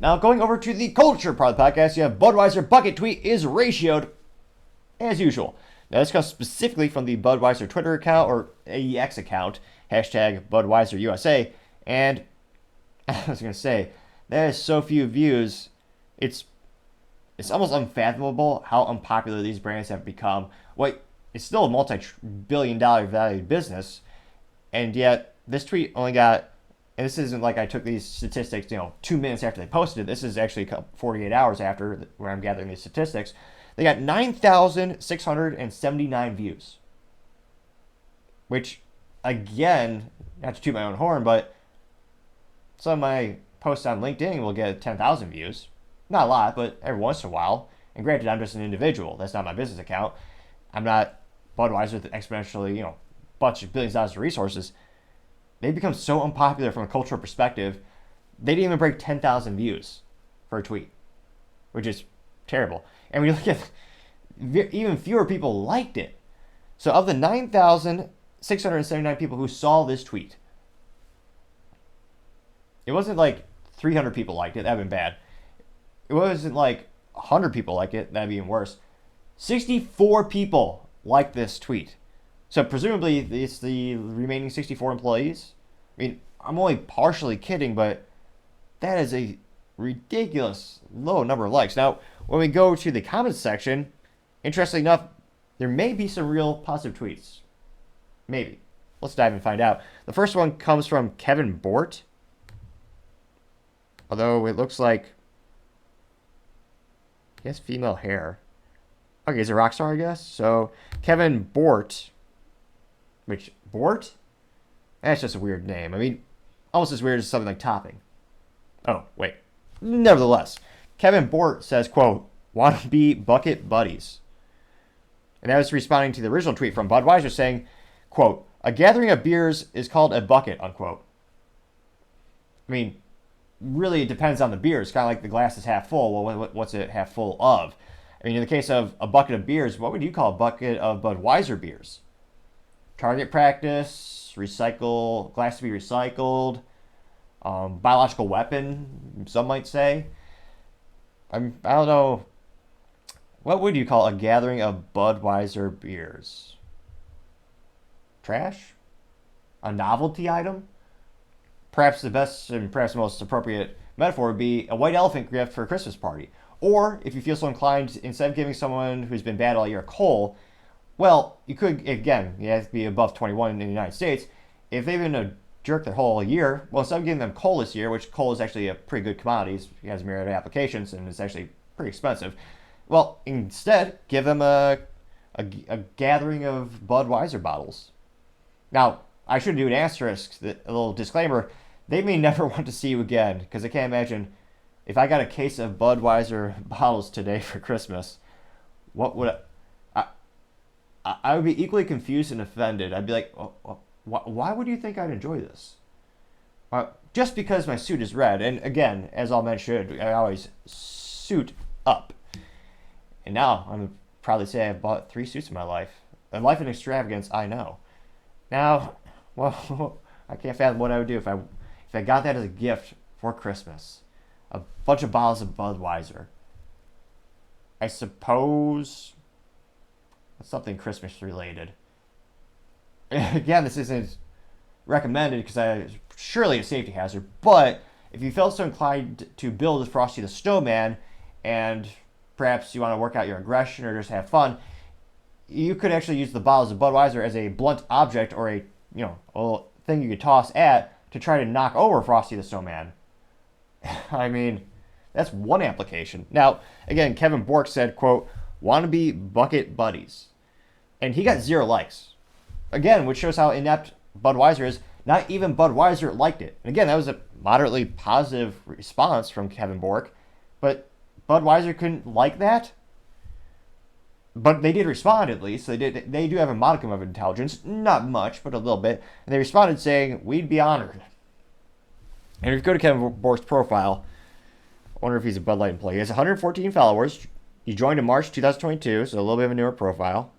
Now, going over to the culture part of the podcast, you have Budweiser bucket tweet is ratioed as usual. Now, this comes specifically from the Budweiser Twitter account or AEX account, hashtag Budweiser USA. And I was going to say, there is so few views, it's almost unfathomable how unpopular these brands have become. It's still a multi-billion-dollar valued business, and yet this tweet only got, and this isn't like I took these statistics, 2 minutes after they posted it. This is actually 48 hours after where I'm gathering these statistics. They got 9,679 views, which, again, not to toot my own horn, but some of my posts on LinkedIn will get 10,000 views. Not a lot, but every once in a while. And granted, I'm just an individual. That's not my business account. I'm not Budweiser with exponentially, bunch of billions of dollars of resources. They become so unpopular from a cultural perspective, they didn't even break 10,000 views for a tweet, which is terrible. And when you look at, even fewer people liked it. So of the 9,679 people who saw this tweet, it wasn't like 300 people liked it. That would have been bad. It wasn't like 100 people liked it. That would be even worse. 64 people liked this tweet. So presumably it's the remaining 64 employees. I mean, I'm only partially kidding, but that is a ridiculous low number of likes. Now, when we go to the comments section, interestingly enough, there may be some real positive tweets. Maybe. Let's dive and find out. The first one comes from Kevin Bort. Although it looks like he has female hair. Okay, he's a rock star, I guess. So, Kevin Bort. Which, Bort? That's just a weird name. I mean, almost as weird as something like Topping. Oh, wait. Nevertheless, Kevin Bort says, quote, "Want to be bucket buddies." And that was responding to the original tweet from Budweiser saying, quote, "A gathering of beers is called a bucket," unquote. I mean, really it depends on the beer. It's kind of like the glass is half full. Well, what's it half full of? I mean, in the case of a bucket of beers, what would you call a bucket of Budweiser beers? Target practice, recycle, glass to be recycled, biological weapon, some might say. I don't know. What would you call a gathering of Budweiser beers? Trash? A novelty item? Perhaps the best and perhaps the most appropriate metaphor would be a white elephant gift for a Christmas party. Or, if you feel so inclined, instead of giving someone who's been bad all year a coal, well, you could, again, you have to be above 21 in the United States. If they've been a jerk their whole year, well, instead of giving them coal this year, which coal is actually a pretty good commodity, it has a myriad of applications, and it's actually pretty expensive, well, instead, give them a gathering of Budweiser bottles. Now, I should do an asterisk, a little disclaimer. They may never want to see you again, because I can't imagine if I got a case of Budweiser bottles today for Christmas, what would I would be equally confused and offended. I'd be like, why would you think I'd enjoy this? Just because my suit is red, and again, as all men should, I always suit up. And now I'm gonna probably say I've bought 3 suits in my life. A life in extravagance, I know. Now, well, I can't fathom what I would do if I got that as a gift for Christmas. A bunch of bottles of Budweiser. I suppose something Christmas related. Again, this isn't recommended because surely a safety hazard, but if you felt so inclined to build a Frosty the Snowman and perhaps you want to work out your aggression or just have fun, you could actually use the bottles of Budweiser as a blunt object or a little thing you could toss at to try to knock over Frosty the Snowman. I mean, that's one application. Now, again, Kevin Bork said, quote, "Want to be bucket buddies." And he got 0 likes. Again, which shows how inept Budweiser is. Not even Budweiser liked it. And again, that was a moderately positive response from Kevin Bork. But Budweiser couldn't like that. But they did respond at least. They do have a modicum of intelligence. Not much, but a little bit. And they responded saying, "We'd be honored." And if you go to Kevin Bork's profile, I wonder if he's a Bud Light employee. He has 114 followers. He joined in March 2022, so a little bit of a newer profile.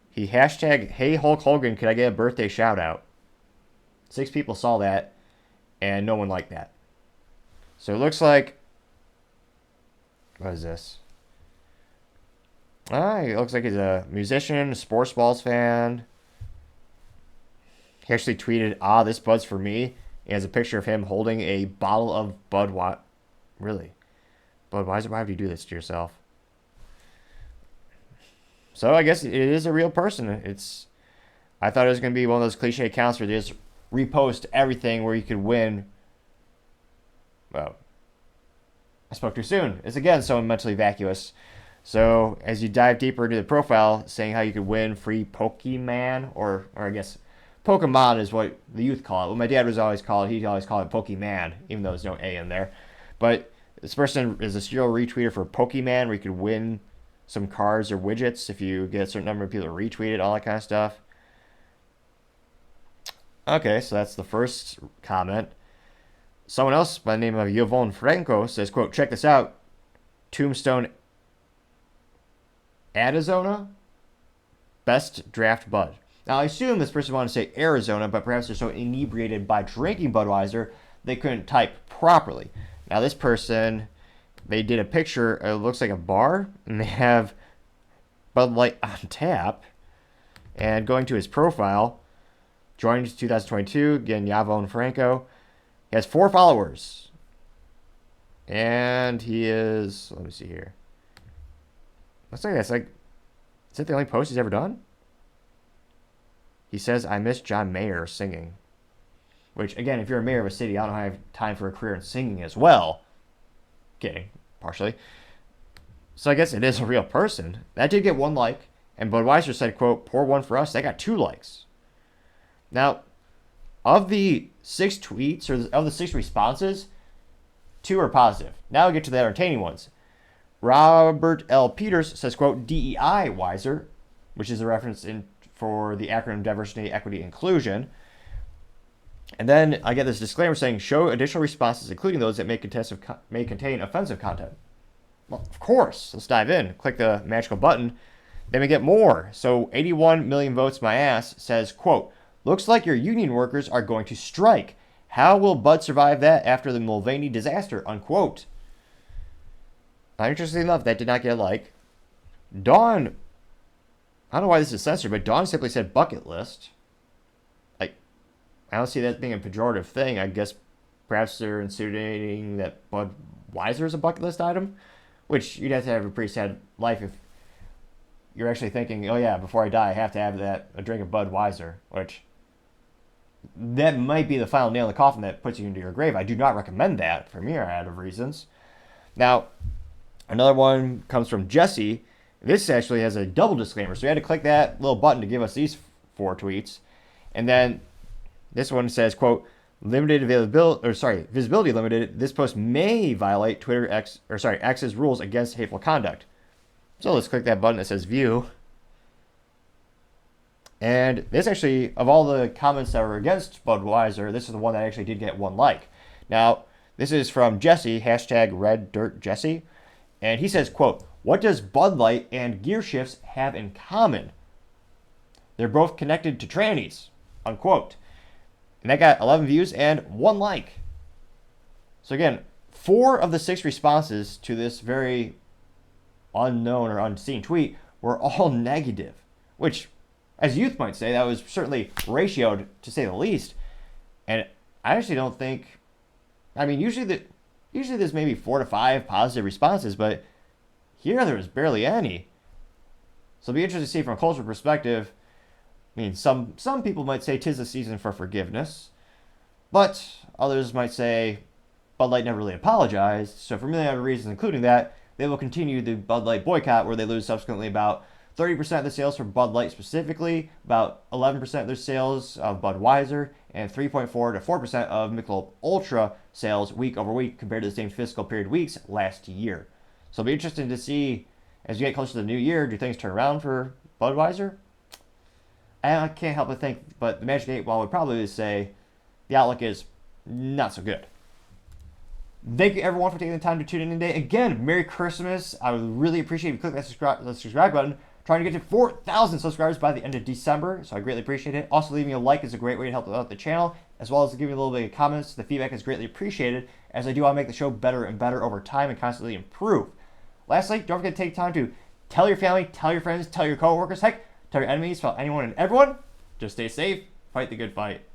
He hashtag, "Hey Hulk Hogan, could I get a birthday shout out?" 6 people saw that. and no one liked that. So it looks like, what is this? It looks like he's a musician, a sports balls fan. He actually tweeted, this Bud's for me. He has a picture of him holding a bottle of Budweiser. Really? Budweiser? Why would you do this to yourself? So I guess it is a real person. I thought it was going to be one of those cliche accounts where they just repost everything where you could win. Well, I spoke too soon. It's again so mentally vacuous. So as you dive deeper into the profile, saying how you could win free Pokemon, or I guess Pokemon is what the youth call it. What my dad was always called, he always called it Pokemon, even though there's no A in there. But this person is a serial retweeter for Pokemon, where you could win some cards or widgets if you get a certain number of people to retweet it, all that kind of stuff. Okay, so that's the first comment. Someone else by the name of Yvonne Franco says, quote, check this out. Tombstone Arizona, best draft Bud. Now, I assume this person wanted to say Arizona, but perhaps they're so inebriated by drinking Budweiser, they couldn't type properly. Now, this person, they did a picture, it looks like a bar, and they have Bud Light on tap. And going to his profile, joined 2022, again, Yvonne Franco. He has 4 followers. And he is, let me see here. Looks like that's like, is that the only post he's ever done? He says, I miss John Mayer singing. Which, again, if you're a mayor of a city, I don't have time for a career in singing as well. Kidding, partially. So I guess it is a real person. That did get 1 like. And Budweiser said, quote, pour one for us. That got 2 likes. Now, of the 6 tweets, or of the 6 responses, 2 are positive. Now we get to the entertaining ones. Robert L. Peters says, quote, DEI Weiser, which is a reference for the acronym Diversity, Equity, Inclusion. And then I get this disclaimer saying, show additional responses, including those that may contain offensive content. Well, of course. Let's dive in. Click the magical button. Then we get more. So 81 million votes my ass says, quote, looks like your union workers are going to strike. How will Bud survive that after the Mulvaney disaster? Unquote. Now, interestingly enough, that did not get a like. Dawn, I don't know why this is censored, but Dawn simply said bucket list. Like, I don't see that being a pejorative thing. I guess perhaps they're insinuating that Budweiser is a bucket list item, which you'd have to have a pretty sad life if you're actually thinking, oh yeah, before I die, I have to have a drink of Budweiser, which that might be the final nail in the coffin that puts you into your grave. I do not recommend that for myriad of reasons. Now, another one comes from Jesse. This actually has a double disclaimer, so we had to click that little button to give us these 4 tweets. And then this one says, quote, visibility limited. This post may violate X's rules against hateful conduct. So let's click that button that says view. And this actually, of all the comments that were against Budweiser, this is the one that actually did get 1 like. Now, this is from Jesse, hashtag RedDirtJesse. And he says, quote, what does Bud Light and gear shifts have in common? They're both connected to trannies, unquote. And that got 11 views and 1 like. So again, 4 of the 6 responses to this very unknown or unseen tweet were all negative, which, as youth might say, that was certainly ratioed to say the least. And I actually don't think, I mean, usually there's maybe 4 to 5 positive responses, but here there was barely any. So it'll be interesting to see from a cultural perspective. I mean, some people might say 'tis the season for forgiveness, but others might say Bud Light never really apologized. So for many other reasons, including that, they will continue the Bud Light boycott, where they lose subsequently about 30% of the sales for Bud Light specifically, about 11% of their sales of Budweiser, and 3.4 to 4% of Michelob Ultra sales week over week compared to the same fiscal period weeks last year. So it'll be interesting to see, as you get closer to the new year, do things turn around for Budweiser? And I can't help but think, but the Magic 8 Ball would probably say the outlook is not so good. Thank you everyone for taking the time to tune in today. Again, Merry Christmas. I would really appreciate if you click that subscribe button. trying to get to 4,000 subscribers by the end of December, so I greatly appreciate it. Also, leaving a like is a great way to help out the channel, as well as giving a little bit of comments. The feedback is greatly appreciated, as I do want to make the show better and better over time and constantly improve. Lastly, don't forget to take time to tell your family, tell your friends, tell your coworkers, heck, tell your enemies, tell anyone and everyone. Just stay safe, fight the good fight.